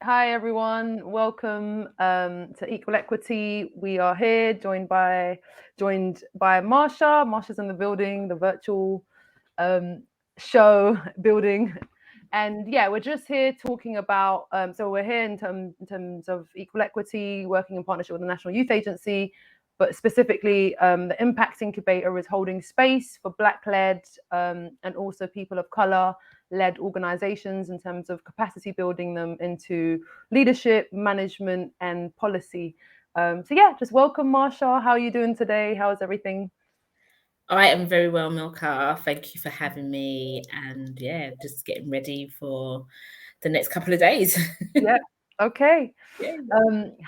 Hi, everyone. Welcome to Equal Equity. We are here joined by Marsha. Marsha's in the building, the virtual show building. And yeah, we're just here talking about, so we're here in terms of equal equity, working in partnership with the National Youth Agency, but specifically the Impact Incubator is holding space for Black-led and also people of colour led organizations in terms of capacity building them into leadership, management, and policy. So yeah, just welcome, Marsha. How are you doing today? How's everything? I am very well, Milka. Thank you for having me. And yeah, just getting ready for the next couple of days. Yeah. Okay. Yeah.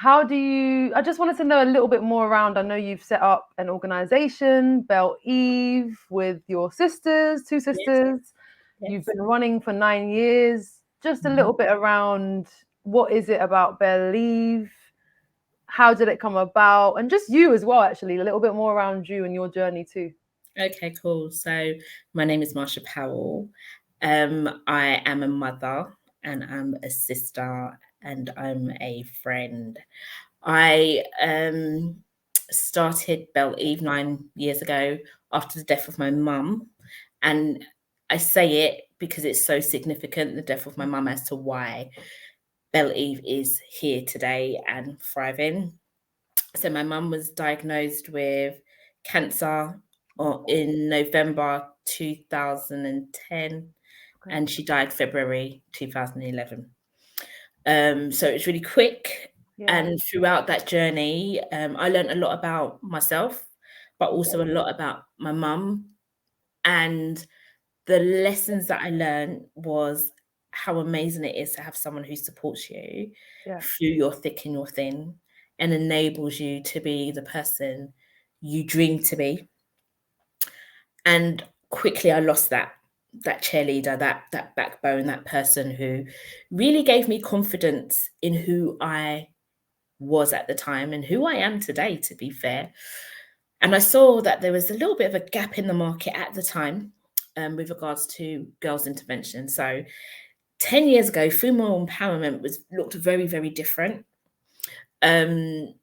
I just wanted to know a little bit more around, I know you've set up an organization, BelEve, with your sisters, two sisters. You've Yes. been running for 9 years. Just a little bit around, what is it about BelEve? How did it come about? And just you as well, actually, a little bit more around you and your journey too. Okay, cool. So my name is Marsha Powell. I am a mother and I'm a sister and I'm a friend. I started BelEve 9 years ago after the death of my mum. And I say it because it's so significant, the death of my mum, as to why BelEve is here today and thriving. So my mum was diagnosed with cancer in November 2010, Okay. and she died February 2011. So it was really quick. Yeah. And throughout that journey, I learned a lot about myself, but also a lot about my mum. And the lessons that I learned was how amazing it is to have someone who supports you Yeah. through your thick and your thin and enables you to be the person you dream to be. And quickly I lost that cheerleader, that backbone, that person who really gave me confidence in who I was at the time and who I am today, to be fair. And I saw that there was a little bit of a gap in the market at the time with regards to girls' intervention. So 10 years ago, female empowerment looked very, very different. It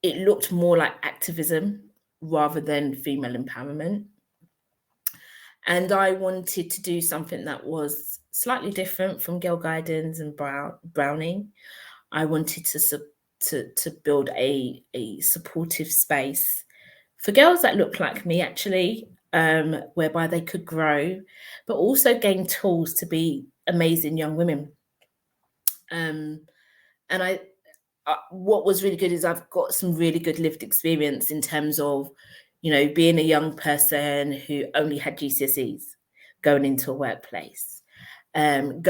looked more like activism rather than female empowerment. And I wanted to do something that was slightly different from Girl Guidance and Browning. I wanted to build a supportive space for girls that look like me, actually, whereby they could grow, but also gain tools to be amazing young women. And what was really good is I've got some really good lived experience in terms of, being a young person who only had GCSEs, going into a workplace, and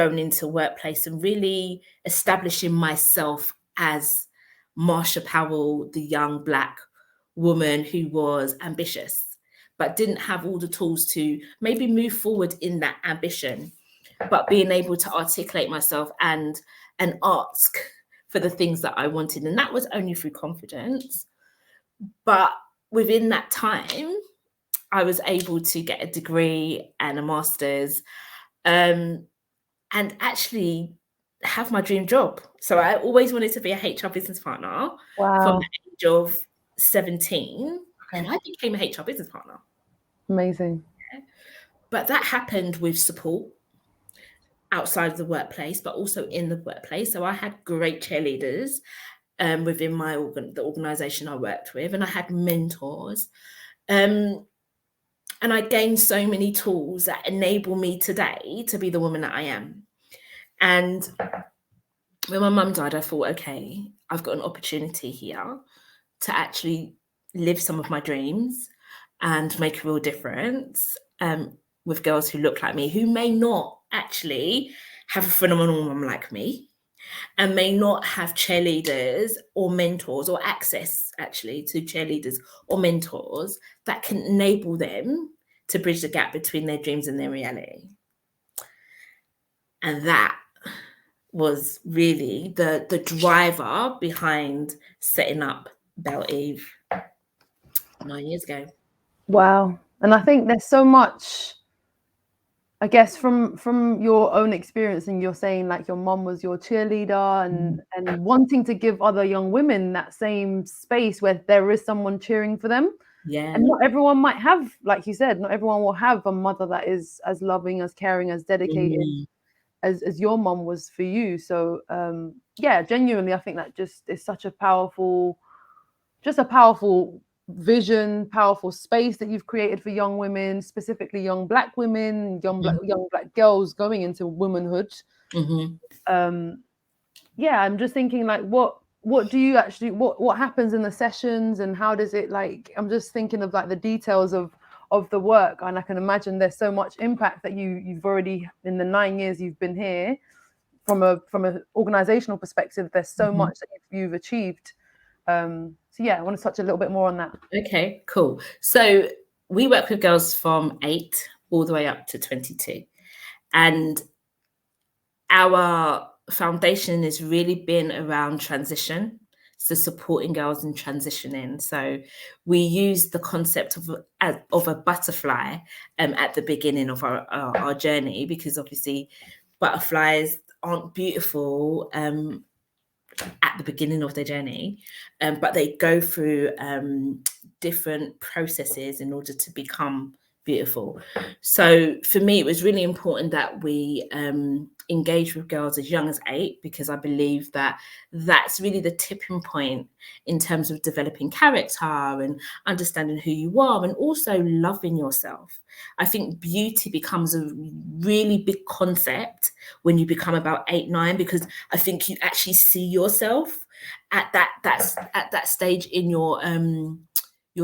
really establishing myself as Marsha Powell, the young Black woman who was ambitious, but didn't have all the tools to maybe move forward in that ambition, but being able to articulate myself and ask for the things that I wanted. And that was only through confidence. But within that time, I was able to get a degree and a master's, and actually have my dream job. So I always wanted to be a HR business partner from Wow. the age of 17. Okay. And I became a HR business partner. Amazing. But that happened with support outside of the workplace, but also in the workplace. So I had great cheerleaders within the organization I worked with, and I had mentors. And I gained so many tools that enable me today to be the woman that I am. And when my mum died, I thought, okay, I've got an opportunity here to actually live some of my dreams and make a real difference with girls who look like me, who may not actually have a phenomenal mum like me, and may not have cheerleaders or mentors or access actually to cheerleaders or mentors that can enable them to bridge the gap between their dreams and their reality. And that was really the driver behind setting up BelEve 9 years ago. Wow. And I think there's so much I guess from your own experience, and you're saying like your mom was your cheerleader, and wanting to give other young women that same space where there is someone cheering for them. Yeah. And not everyone might have, like you said, not everyone will have a mother that is as loving, as caring, as dedicated as your mom was for you. So yeah, genuinely, I think that just is such a powerful vision, powerful space that you've created for young women, specifically young Black women, young Black girls going into womanhood. Yeah, I'm just thinking like, what do you actually, what happens in the sessions, and how does it, like, I'm just thinking of like the details of the work, and I can imagine there's so much impact that you've already, in the 9 years you've been here, from a organizational perspective, there's so much that you've achieved. So yeah, I want to touch a little bit more on that. Okay, cool. So we work with girls from 8 all the way up to 22. And our foundation has really been around transition, so supporting girls in transitioning. So we use the concept of a butterfly at the beginning of our journey, because obviously butterflies aren't beautiful at the beginning of their journey, but they go through different processes in order to become beautiful. So for me, it was really important that we engage with girls as young as 8, because I believe that that's really the tipping point in terms of developing character and understanding who you are, and also loving yourself. I think beauty becomes a really big concept when you become about 8, 9, because I think you actually see yourself at that stage in your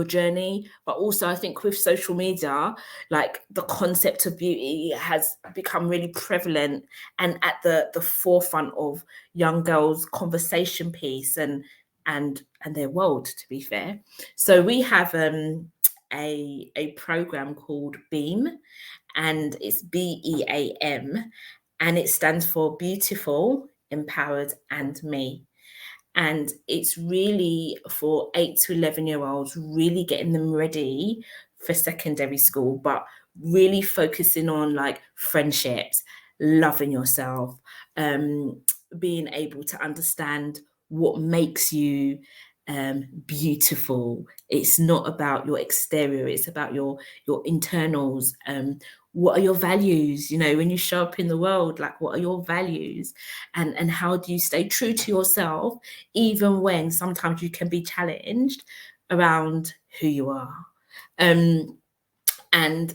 journey. But also I think with social media, like, the concept of beauty has become really prevalent and at the forefront of young girls' conversation piece and their world, to be fair. So we have a program called BEAM, and it's BEAM, and it stands for Beautiful, Empowered, and Me. And it's really for 8 to 11-year-olds, really getting them ready for secondary school, but really focusing on like friendships, loving yourself, being able to understand what makes you beautiful. It's not about your exterior, it's about your internals. What are your values? You know, when you show up in the world, like, what are your values, and how do you stay true to yourself, even when sometimes you can be challenged around who you are. And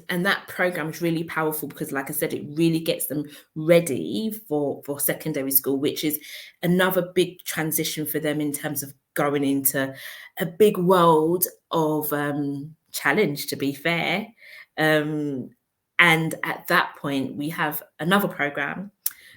that program is really powerful because, like I said, it really gets them ready for secondary school, which is another big transition for them in terms of going into a big world of challenge, to be fair. And at that point, we have another program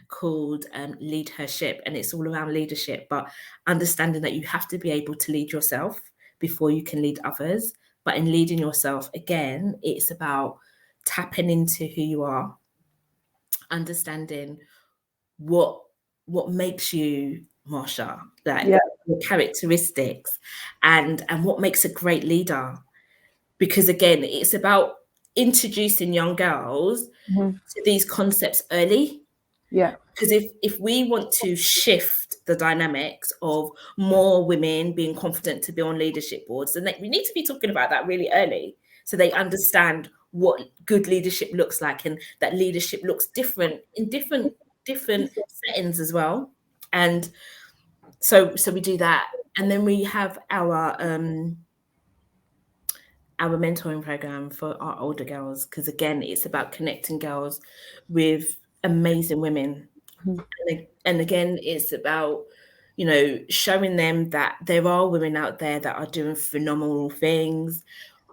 called Lead Her Ship, and it's all around leadership, but understanding that you have to be able to lead yourself before you can lead others. But in leading yourself, again, it's about tapping into who you are, understanding what makes you Marsha, like your characteristics, and what makes a great leader. Because again, it's about introducing young girls to these concepts early. Yeah. Because if we want to shift the dynamics of more women being confident to be on leadership boards, then we need to be talking about that really early, so they understand what good leadership looks like, and that leadership looks different in different settings as well. And so we do that, and then we have our mentoring program for our older girls, because again, it's about connecting girls with amazing women. And again, it's about, you know, showing them that there are women out there that are doing phenomenal things,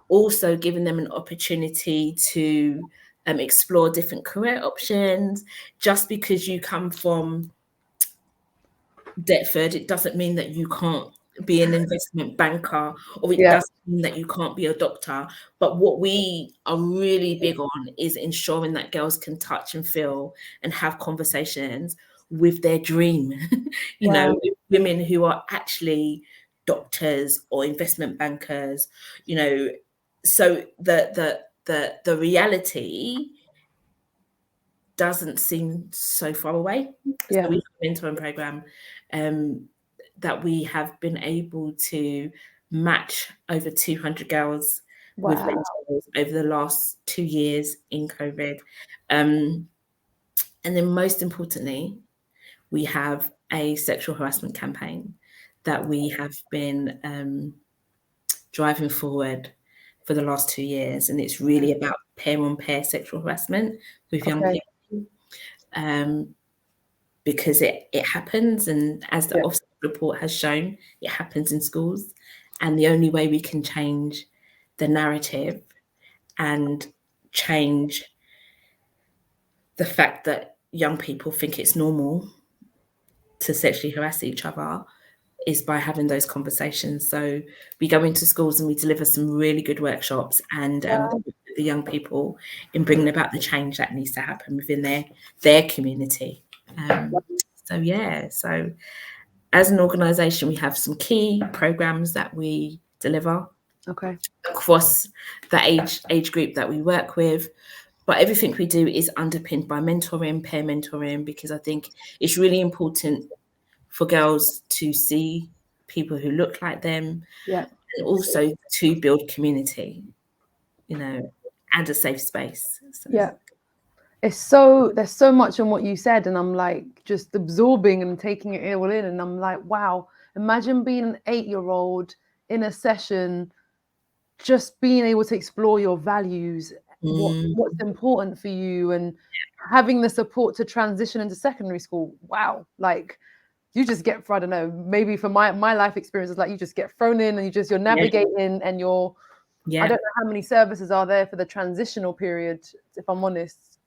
also giving them an opportunity to explore different career options. Just because you come from Deptford, it doesn't mean that you can't be an investment banker, or it doesn't mean that you can't be a doctor. But what we are really big on is ensuring that girls can touch and feel and have conversations with their dream. You know, with women who are actually doctors or investment bankers, you know. So the reality doesn't seem so far away. Yeah. So we have a mentoring program that we have been able to match over 200 girls with Wow. mentors over the last 2 years in COVID. And then most importantly, we have a sexual harassment campaign that we have been driving forward for the last 2 years. And it's really about pair-on-pair sexual harassment with young Okay. people. Because it happens, and as the Ofsted report has shown, it happens in schools. And the only way we can change the narrative and change the fact that young people think it's normal to sexually harass each other is by having those conversations. So we go into schools and we deliver some really good workshops and the young people in bringing about the change that needs to happen within their community. So as an organisation, we have some key programs that we deliver across the age group that we work with. But everything we do is underpinned by mentoring, peer mentoring, because I think it's really important for girls to see people who look like them, and also to build community, and a safe space. So. Yeah. There's so much in what you said, and I'm like just absorbing and taking it all in, and I'm like, wow, imagine being an 8-year-old in a session, just being able to explore your values, what's important for you, and having the support to transition into secondary school. Wow, like you just get, I don't know, maybe for my life experience, it's like you just get thrown in and you're navigating and you're, I don't know how many services are there for the transitional period, if I'm honest.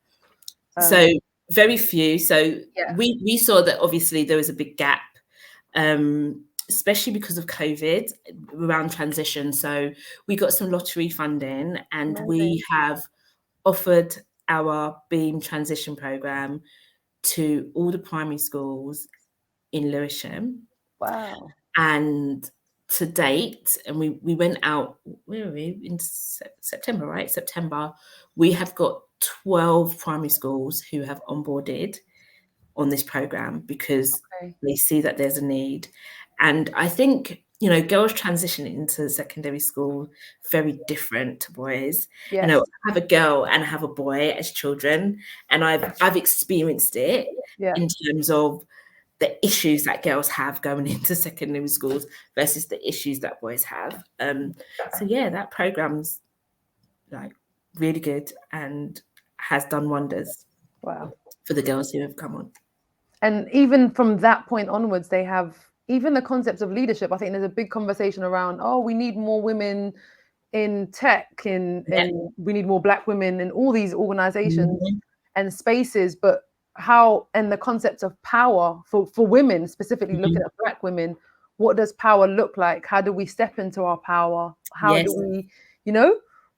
So very few. So we saw that obviously there was a big gap, especially because of COVID around transition. So we got some lottery funding and we have offered our BEAM transition program to all the primary schools in Lewisham. Wow. And to date, and we went out, where were we? In September, right? September, we have got 12 primary schools who have onboarded on this program because they see that there's a need. And I think, girls transitioning into secondary school, very different to boys. Yes. I have a girl and I have a boy as children, and I've experienced it in terms of the issues that girls have going into secondary schools versus the issues that boys have. That program's like really good and has done wonders. Wow. For the girls who have come on. And even from that point onwards, they have even the concepts of leadership. I think there's a big conversation around, we need more women in tech, and we need more Black women in all these organizations and spaces, but and the concept of power for women, specifically looking at Black women, what does power look like? How do we step into our power? How do we,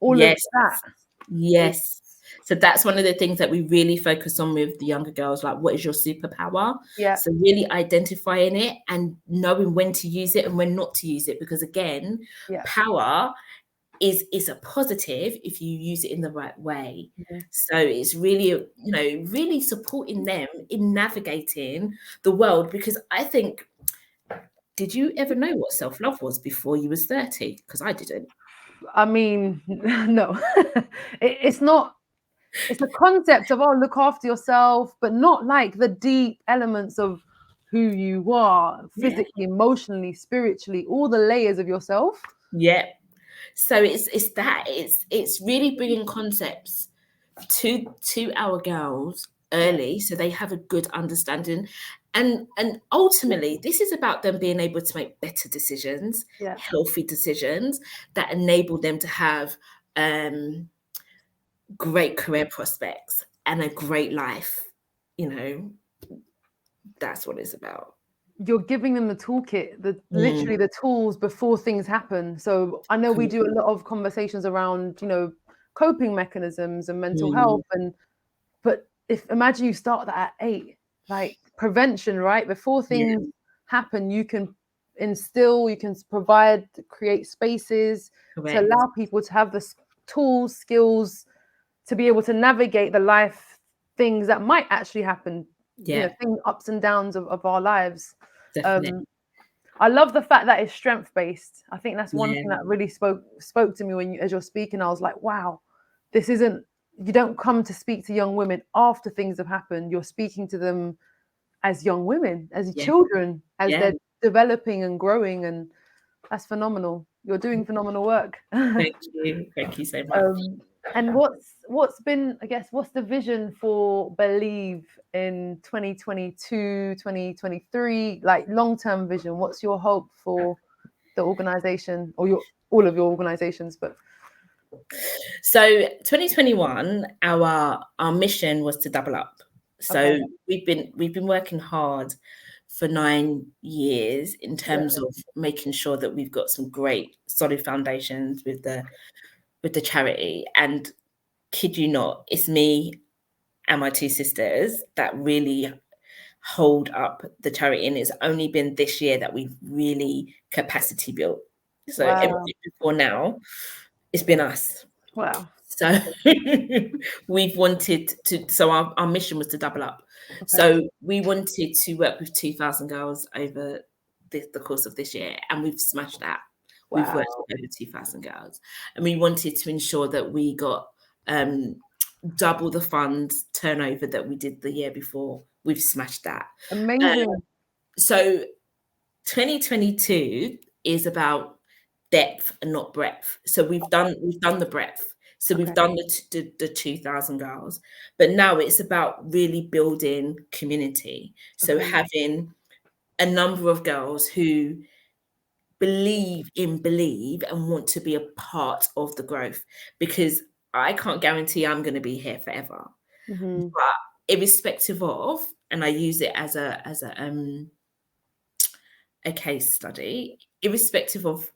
all of that? Yes. So that's one of the things that we really focus on with the younger girls, like what is your superpower? Yeah. So really identifying it and knowing when to use it and when not to use it, because again, power is a positive if you use it in the right way. So it's really, really supporting them in navigating the world, because I think, did you ever know what self-love was before you was 30? Because I didn't. I mean, no, it's not. It's a concept of, look after yourself, but not like the deep elements of who you are physically, emotionally, spiritually, all the layers of yourself. Yeah. So it's really bringing concepts to our girls early, so they have a good understanding, and ultimately this is about them being able to make better decisions, healthy decisions that enable them to have great career prospects and a great life. That's what it's about. You're giving them the toolkit, literally the tools before things happen. So I know we do a lot of conversations around, coping mechanisms and mental health, but imagine you start that at 8, like prevention, right? Before things happen, you can instill, you can provide, create spaces to allow people to have the tools, skills to be able to navigate the life things that might actually happen, Yeah, things, ups and downs of our lives. definitely. I love the fact that it's strength based. I think that's one Yeah, thing that really spoke to me when as you're speaking. I was like, wow, this isn't. You don't come to speak to young women after things have happened. You're speaking to them as young women, as yeah, children, as yeah. they're developing and growing, and that's phenomenal. You're doing phenomenal work. Thank you so much. And what's been, I guess, what's the vision for BelEve in 2022, 2023, like long-term vision? What's your hope for the organization, or all of your organizations? But So 2021, our mission was to double up. So okay, we've been working hard for 9 years in yeah, terms of making sure that we've got some great solid foundations with the charity. And kid you not, it's me and my two sisters that really hold up the charity, and it's only been this year that we've really capacity built. So wow, everything before now, it's been us. wow, So we've wanted to, so our mission was to double up. okay, So we wanted to work with 2,000 girls over the course of this year, and we've smashed that. We've worked wow, with over 2,000 girls, and we wanted to ensure that we got double the funds turnover that we did the year before. We've smashed that. amazing. So 2022 is about depth and not breadth. So we've done the breadth. So we've Okay, done the 2,000 girls, but now it's about really building community. So okay, having a number of girls who believe in BelEve and want to be a part of the growth, because I can't guarantee I'm going to be here forever. mm-hmm. But irrespective of, and I use it as a case study, irrespective of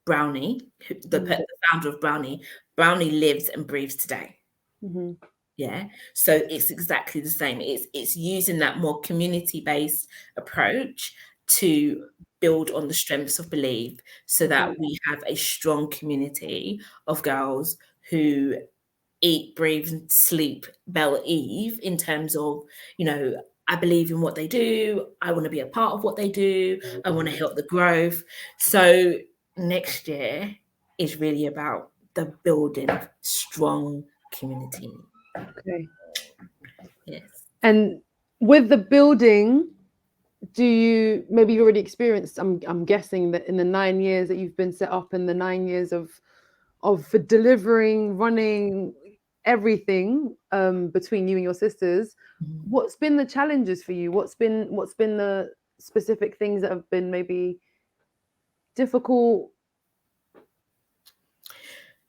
Brownie, the founder of Brownie, Brownie lives and breathes today. Mm-hmm. Yeah. So it's exactly the same. It's using that more community-based approach to build on the strengths of BelEve, so Okay. that we have a strong community of girls who eat, breathe, and sleep BelEve, in terms of, I believe in what they do. I want to be a part of what they do. I want to help the growth. So next year is really about the building of strong community. Okay. Yes. And with the building, do you, maybe you already experienced, I'm guessing that in the 9 years that you've been set up, and the 9 years of delivering, running everything, between you and your sisters, Mhm. what's been the challenges for you? What's been the specific things that have been maybe difficult?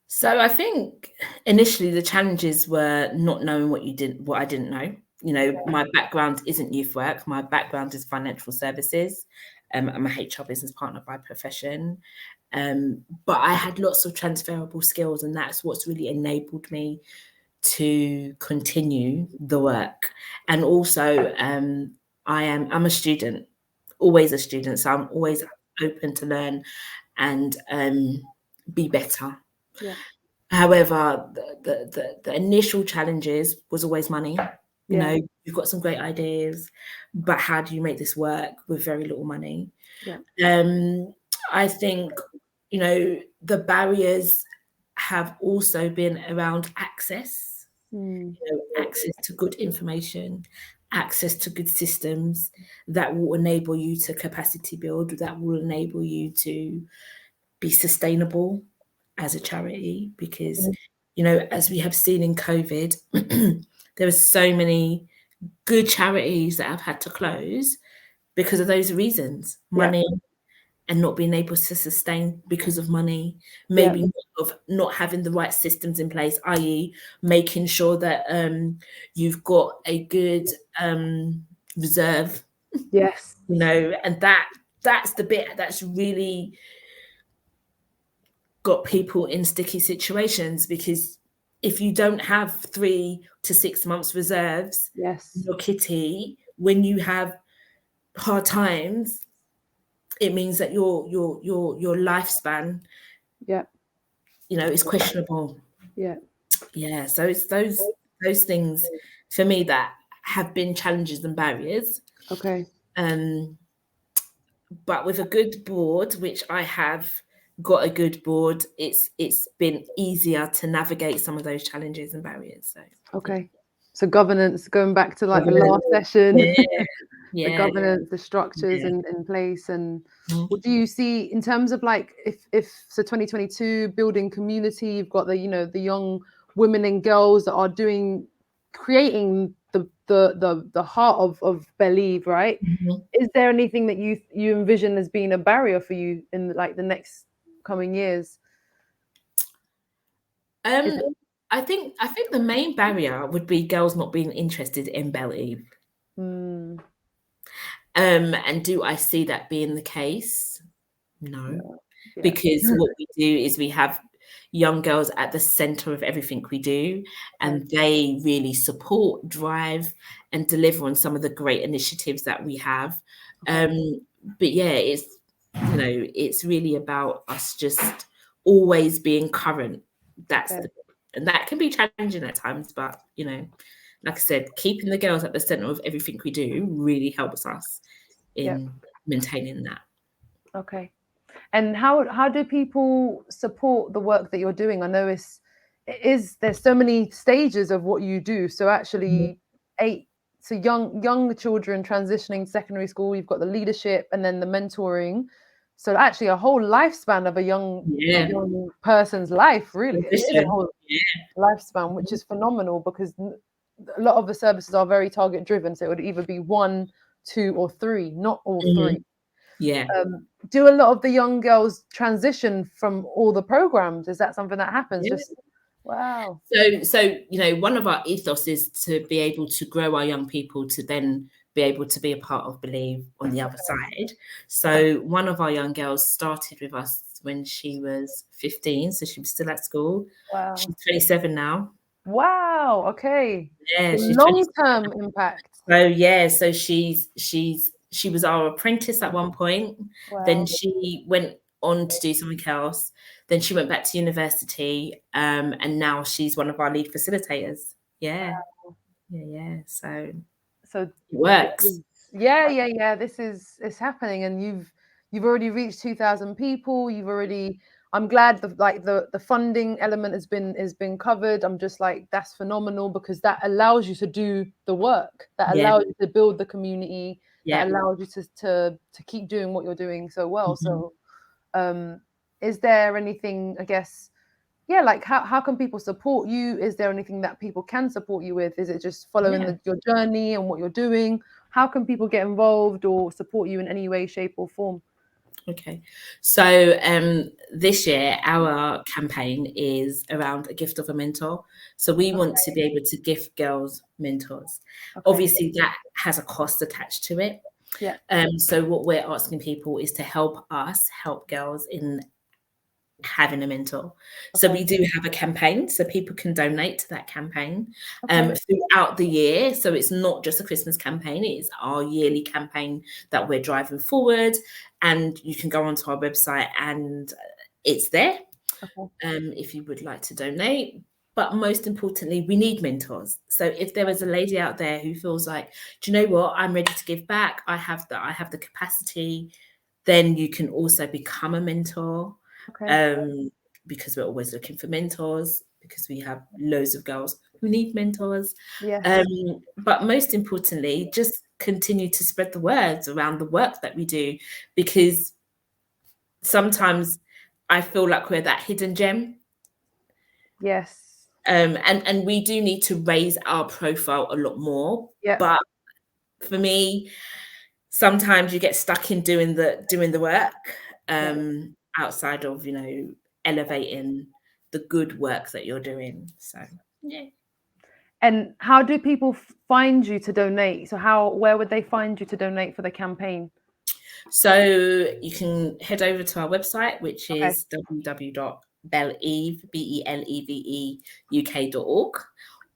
So I think initially the challenges were not knowing what I didn't know. My background isn't youth work. My background is financial services. I'm a HR business partner by profession. But I had lots of transferable skills, and that's what's really enabled me to continue the work. And also, I'm a student, always a student, so I'm always open to learn and be better. Yeah, However, the initial challenges was always money. yeah, You've got some great ideas, but how do you make this work with very little money? yeah. Um, I think, the barriers have also been around access, Mm, access to good information, access to good systems that will enable you to capacity build, that will enable you to be sustainable as a charity. Because, as we have seen in COVID, there are so many good charities that have had to close because of those reasons: yeah, money, and not being able to sustain because of money, yeah, maybe of not having the right systems in place, i.e., making sure that you've got a good reserve, yes, and that's the bit that's really got people in sticky situations. Because if you don't have 3 to 6 months reserves in yes, your kitty when you have hard times, it means that your lifespan, yeah, is questionable. yeah. Yeah, so it's those things for me that have been challenges and barriers. Okay. But with a good board, which I have got a good board, it's been easier to navigate some of those challenges and barriers. So okay. So governance, going back to like the governance, last session, the yeah, governance, the structures yeah. in place. And Mhm. what do you see in terms of like if so 2022 building community, you've got the, you know, the young women and girls that are creating the heart of BelEve, right? Mhm. Is there anything that you envision as being a barrier for you in like the next coming years? Is Um, I think the main barrier would be girls not being interested in BelEve. Mm, And do I see that being the case? No, yeah. because what we do is we have young girls at the center of everything we do, and they really support, drive, and deliver on some of the great initiatives that we have. But yeah, it's, you know, it's really about us just always being current. That's Okay. and that can be challenging at times, but you know, like I said, keeping the girls at the center of everything we do really helps us Yep. in maintaining that. Okay. And how do people support the work that you're doing? I know there's so many stages of what you do. So Mhm. actually so young children transitioning to secondary school, you've got the leadership and then the mentoring. So actually a whole lifespan of a Yeah, young person's life, really. It is a transition. whole Yeah. lifespan, which is phenomenal because a lot of the services are very target driven. So it would either be 1, 2, or 3, not all Mhm. 3. Yeah. Do a lot of the young girls transition from all the programs? Is that something that happens? Yeah. Just wow. So you know, one of our ethos is to be able to grow our young people to then be able to be a part of BelEve on the other side. So one of our young girls started with us when she was 15, so she was still at school. Wow. She's 27 now. Wow. Okay. Yeah, So she's 27. long-term impact. So yeah, so she was our apprentice at one point. Then Wow. she went on to do something else. Then she went back to university, and now she's one of our lead facilitators. Yeah, yeah. So it So this works. is, yeah. This is it's happening, and you've already reached 2,000 people. You've already. I'm glad the funding element has been covered. I'm just like that's phenomenal because that allows you to do the work. That Yeah, allows you to build the community. That yeah. allows you to keep doing what you're doing so well. Mhm. So, um, is there anything? I guess yeah, like how can people support you? Is there anything that people can support you with? Is it just following Yeah. your journey and what you're doing? How can people get involved or support you in any way, shape, or form? Okay. So this year our campaign is around a gift of a mentor. So we want to be able to gift girls mentors. Okay. Obviously that has a cost attached to it. Yeah. So what we're asking people is to help us help girls in having a mentor. So Okay. we do have a campaign, so people can donate to that campaign Okay. throughout the year. So it's not just a Christmas campaign, it is our yearly campaign that we're driving forward. And you can go onto our website and it's there Okay. if you would like to donate. But most importantly, we need mentors. So if there is a lady out there who feels like, do you know what, I'm ready to give back, I have the capacity, then you can also become a mentor, Okay. um, because we're always looking for mentors, because we have loads of girls who need mentors. Yes. But most importantly, just continue to spread the words around the work that we do, because sometimes I feel like we're that hidden gem. Yes. And we do need to raise our profile a lot more. Yeah. But for me, sometimes you get stuck in doing the work Yeah. outside of, you know, elevating the good work that you're doing. So yeah. And how do people find you to donate? So where would they find you to donate for the campaign? So you can head over to our website, which Okay. is www.beleve.uk.org,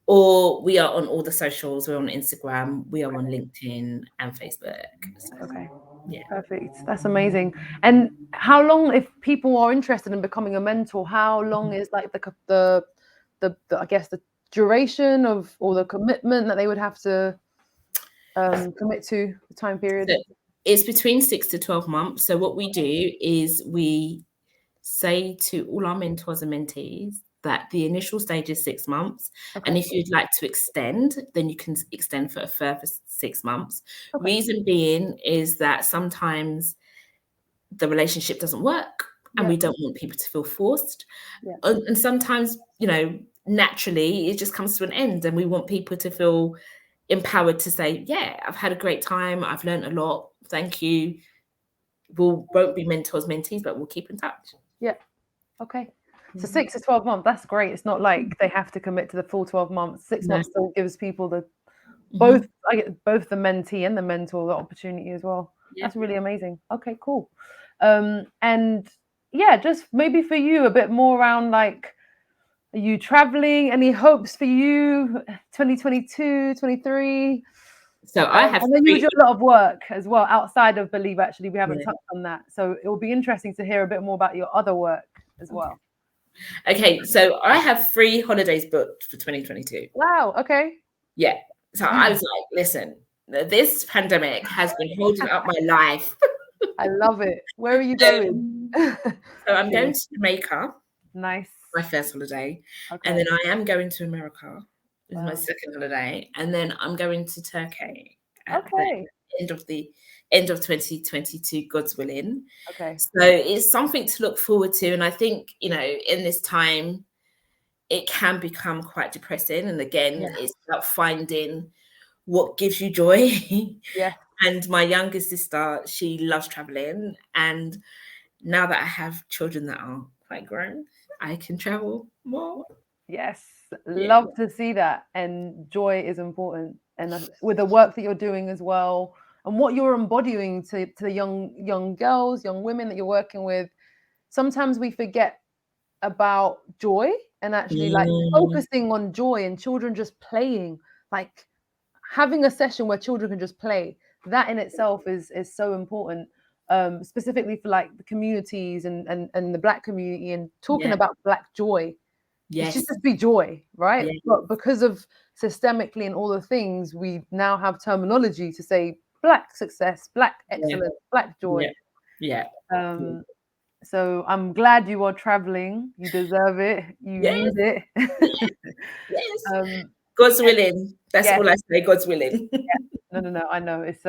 or we are on all the socials. We're on Instagram, we are on LinkedIn and Facebook. So Okay. yeah. Perfect. That's amazing. And how long, if people are interested in becoming a mentor, how long is like the I guess the duration of, or the commitment that they would have to commit to, the time period? So it's between 6 to 12 months. So what we do is we say to all our mentors and mentees that the initial stage is 6 months. Okay. And if you'd like to extend, then you can extend for a further 6 months. Okay. Reason being is that sometimes the relationship doesn't work and we don't want people to feel forced. And sometimes, you know, naturally it just comes to an end, and we want people to feel empowered to say, yeah, I've had a great time, I've learned a lot, thank you. Won't be mentors, mentees, but we'll keep in touch. Yeah. Okay. So 6 to 12 months, that's great. It's not like they have to commit to the full 12 months. 6 months still gives people the both the mentee and the mentor the opportunity as well. That's really amazing. Okay, cool. And yeah, just maybe for you a bit more around, like, are you traveling? Any hopes for you 2022, 23? So I have, and then you do a lot of work as well outside of BelEve. Actually, we haven't touched on that, so it will be interesting to hear a bit more about your other work as well. Okay, so I have 3 holidays booked for 2022. Wow. Okay. Yeah. So I was like, listen, this pandemic has been holding up my life. I love it. Where are you going? So I'm going to Jamaica. Nice. My first holiday. Okay. And then I am going to America. This is my second holiday. And then I'm going to Turkey at the end of 2022, God's willing. Okay. So it's something to look forward to. And I think, you know, in this time, it can become quite depressing. And again, it's about finding what gives you joy. Yeah. And my youngest sister, she loves traveling. And now that I have children that are quite grown, I can travel more. Yes. Love to see that. And joy is important. And with the work that you're doing as well, and what you're embodying to the young girls, young women that you're working with, sometimes we forget about joy and actually like focusing on joy and children just playing, like having a session where children can just play. That in itself is so important, specifically for like the communities and the Black community, and talking about Black joy. It should just be joy, right? But because of systemically and all the things, we now have terminology to say Black success, Black excellence, Black joy. So I'm glad you are traveling. You deserve it. You need it. God's willing. That's all I say. God's willing. No. I know it's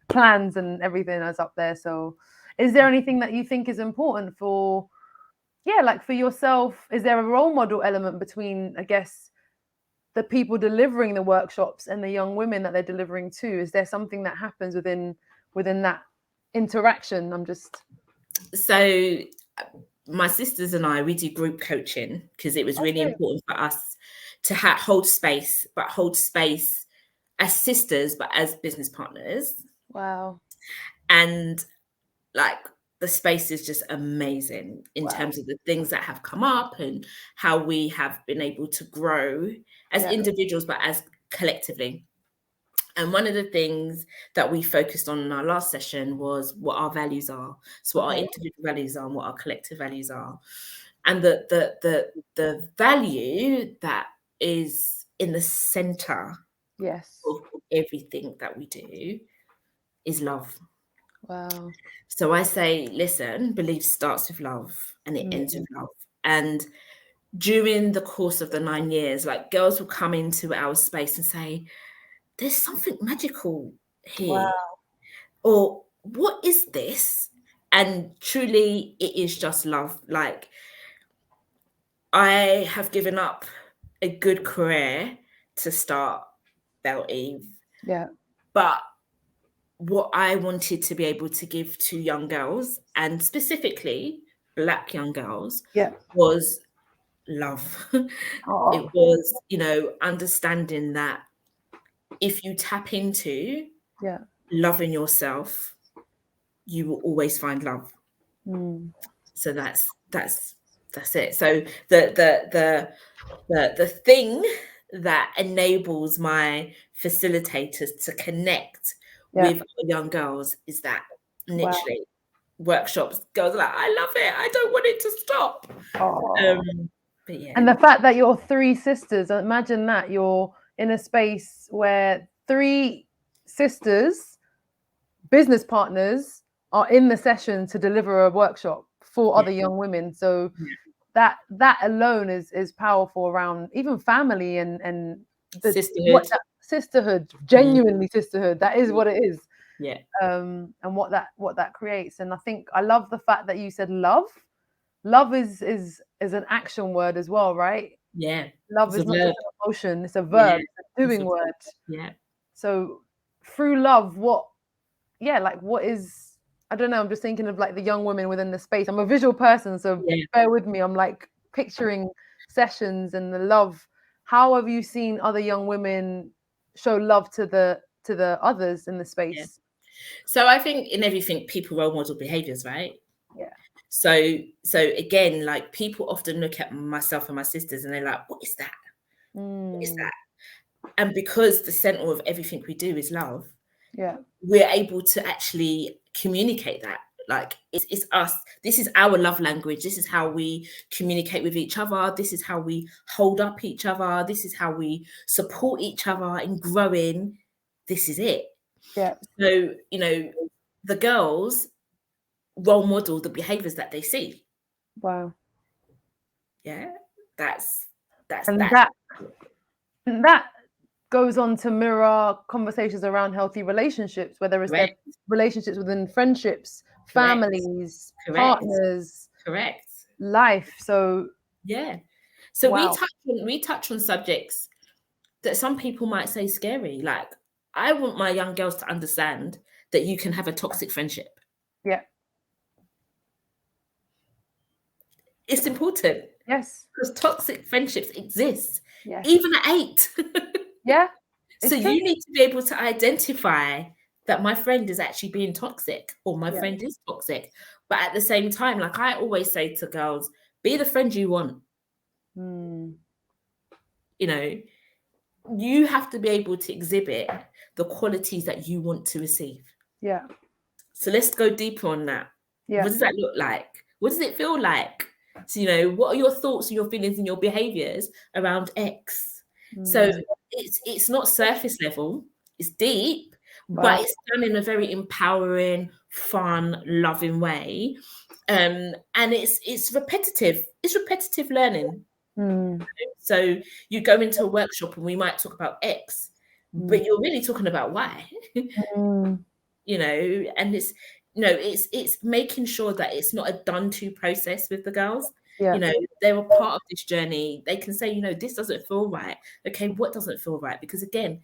plans and everything is up there. So, is there anything that you think is important for? Like for yourself, is there a role model element between, I guess, the people delivering the workshops and the young women that they're delivering to? Is there something that happens within that interaction? So my sisters and I, we do group coaching because it was really important for us to hold space as sisters, but as business partners. Wow. And like, the space is just amazing in terms of the things that have come up and how we have been able to grow as individuals, but as collectively. And one of the things that we focused on in our last session was what our values are. So what our individual values are and what our collective values are. And the value that is in the center of everything that we do is love. Wow. So I say, listen, BelEve starts with love and it ends with love. And during the course of the 9 years, like, girls will come into our space and say, there's something magical here. Wow. Or what is this? And truly, it is just love. Like, I have given up a good career to start BelEve. Yeah. But what I wanted to be able to give to young girls, and specifically Black young girls, was love. It was, you know, understanding that if you tap into loving yourself, you will always find love. So that's it. So the thing that enables my facilitators to connect with young girls is that literally workshops, girls are like, I love it, I don't want it to stop. But yeah. And the fact that you're 3 sisters, imagine that you're in a space where 3 sisters, business partners, are in the session to deliver a workshop for other young women. So that alone is powerful around even family and the sisterhood, genuinely sisterhood. That is what it is. Yeah. And what that creates. And I think I love the fact that you said love. Love is an action word as well, right? Yeah. Love is not just an emotion, it's a verb, it's a doing word. Yeah. So through love, what is, I don't know, I'm just thinking of like the young women within the space. I'm a visual person, so bear with me. I'm like picturing sessions and the love. How have you seen other young women show love to the others in the space? Yeah. So I think in everything, people role model behaviors, right? Yeah. So again, like people often look at myself and my sisters and they're like, what is that? What is that? And because the center of everything we do is love, we're able to actually communicate that. Like it's us. This is our love language. This is how we communicate with each other. This is how we hold up each other. This is how we support each other in growing. This is it. Yeah. So, you know, the girls role model the behaviors that they see. Wow. Yeah. That's that goes on to mirror conversations around healthy relationships, whether it's their relationships within friendships, families, partners, life. So yeah. So we touch on subjects that some people might say scary. Like, I want my young girls to understand that you can have a toxic friendship. Yeah. It's important. Yes. Because toxic friendships exist. Yes. Even at 8. Yeah. So you need to be able to identify that my friend is actually being toxic or my friend is toxic. But at the same time, like I always say to girls, be the friend you want. You know, you have to be able to exhibit the qualities that you want to receive. Yeah. So let's go deeper on that. Yeah. What does that look like? What does it feel like? So, you know, what are your thoughts and your feelings and your behaviors around X? So it's not surface level, it's deep, but it's done in a very empowering, fun, loving way. And it's repetitive. It's repetitive learning. So you go into a workshop and we might talk about X, but you're really talking about Y. You know, and it's, you know, it's making sure that it's not a done to process with the girls. You know, they're a part of this journey. They can say, you know, this doesn't feel right. Okay, what doesn't feel right? Because again,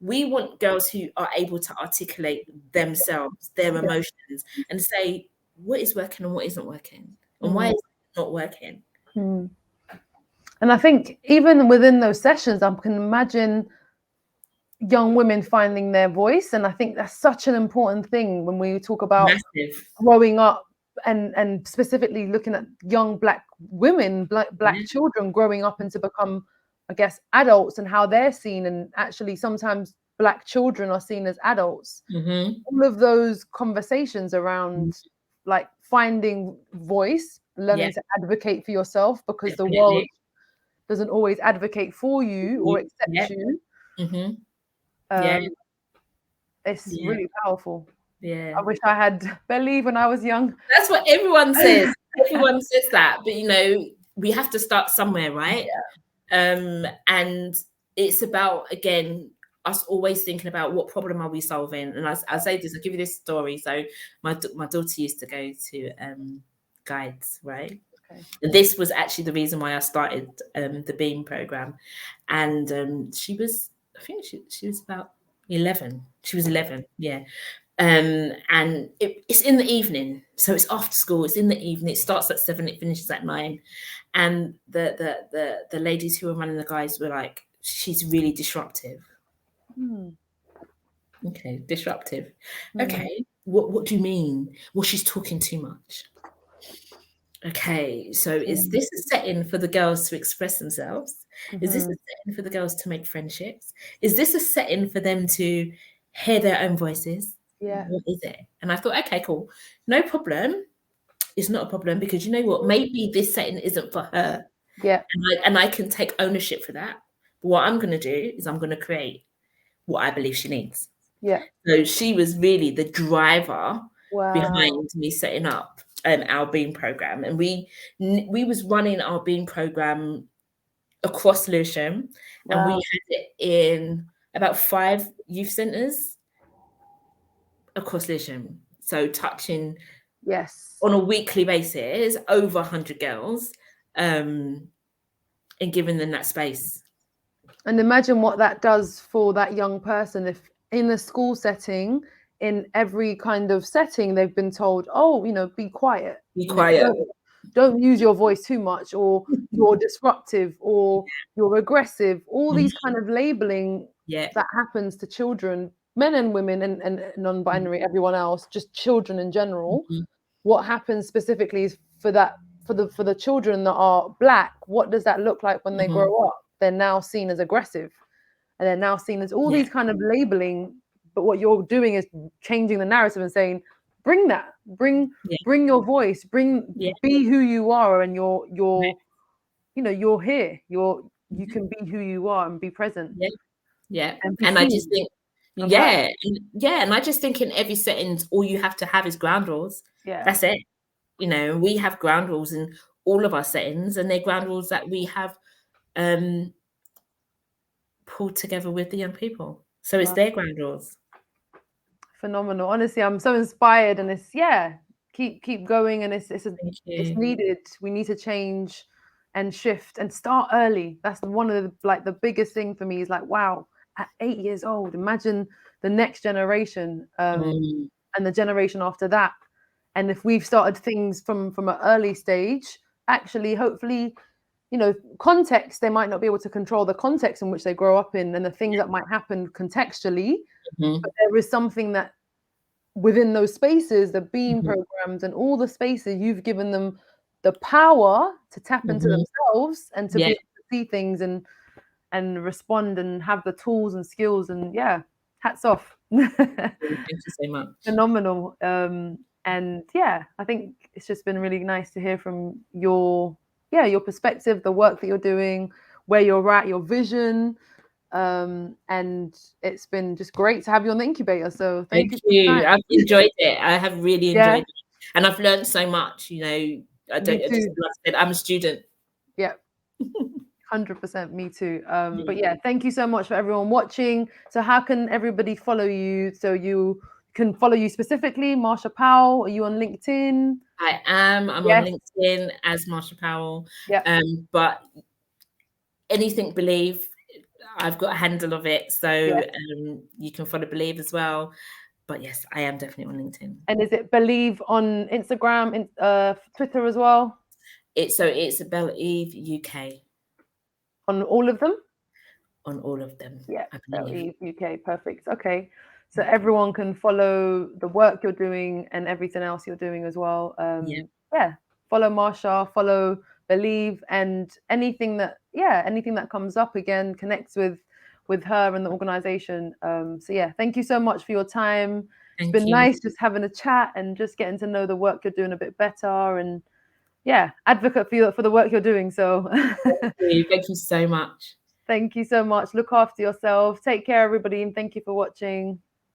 we want girls who are able to articulate themselves, their emotions, and say what is working and what isn't working, and why is it not working. And I think even within those sessions, I can imagine young women finding their voice. And I think that's such an important thing when we talk about growing up and specifically looking at young Black women, black children growing up and to become, I guess, adults and how they're seen. And actually sometimes Black children are seen as adults. All of those conversations around like finding voice, learning to advocate for yourself, because the world doesn't always advocate for you or accept you. It's really powerful. I wish I had BelEve when I was young. That's what everyone says. Everyone says that, but you know, we have to start somewhere, right? And it's about, again, us always thinking about what problem are we solving. And I'll say this, I'll give you this story. So my daughter used to go to guides, right? And this was actually the reason why I started the BEAM program. And she was, I think she was about 11. She was 11, yeah. And it's in the evening, so it's after school. It's in the evening. It starts at 7. It finishes at 9. And the ladies who were running the guides were like, "She's really disruptive." Okay, disruptive. Okay, what do you mean? Well, she's talking too much. Okay, so is this a setting for the girls to express themselves? Is this a setting for the girls to make friendships? Is this a setting for them to hear their own voices? What is it? And I thought, okay, cool. No problem. It's not a problem, because you know what? Maybe this setting isn't for her. Yeah. And I can take ownership for that. But what I'm going to do is I'm going to create what I believe she needs. Yeah. So she was really the driver Wow. behind me setting up our Beam program. And we was running our Beam program across Lewisham, and we Wow. had it in about 5 youth centres across Lewisham. So touching Yes. on a weekly basis over 100 girls, and giving them that space. And imagine what that does for that young person if in a school setting, in every kind of setting, they've been told, oh, be quiet. Be quiet. Don't use your voice too much, or you're disruptive, or you're aggressive. All these kind of labeling that happens to children, men and women, and non-binary, everyone else, just children in general. What happens specifically is for the children that are Black, what does that look like when they grow up? They're now seen as aggressive, and they're now seen as all these kind of labeling. But what you're doing is changing the narrative and saying, bring your voice, be who you are, and you're here. You can be who you are and be present. And I just think, and I just think in every setting, all you have to have is ground rules. That's it. We have ground rules in all of our settings, and they're ground rules that we have pulled together with the young people. So it's their ground rules. Phenomenal. Honestly, I'm so inspired, and it's keep going, and it's needed. We need to change and shift and start early. That's one of the biggest thing for me is like, wow, at 8 years old, imagine the next generation and the generation after that. And if we've started things from an early stage, actually, hopefully, context, they might not be able to control the context in which they grow up in and the things that might happen contextually. But there is something that within those spaces, the Beam programs and all the spaces, you've given them the power to tap into themselves and to be able to see things and respond and have the tools and skills. And hats off. Thank you so much. Phenomenal. And I think it's just been really nice to hear from your perspective, the work that you're doing, where you're at, your vision. And it's been just great to have you on the incubator. So thank you. I've enjoyed it. I have really enjoyed it. And I've learned so much, I'm a student. Yeah. 100%, me too. But thank you so much for everyone watching. So how can everybody follow you? So you can follow you specifically, Marsha Powell. Are you on LinkedIn? I am. I'm on LinkedIn as Marsha Powell. But anything BelEve, I've got a handle of it. So you can follow BelEve as well. But yes, I am definitely on LinkedIn. And is it BelEve on Instagram, Twitter as well? It's BelEve UK. On all of them? On all of them. Yeah, BelEve UK. Perfect. Okay. So everyone can follow the work you're doing and everything else you're doing as well. Follow Marsha, follow BelEve, and anything that comes up, again, connects with her and the organization. Thank you so much for your time. It's been nice just having a chat and just getting to know the work you're doing a bit better, and advocate for the work you're doing. So thank you so much. Thank you so much. Look after yourself. Take care, everybody, and thank you for watching.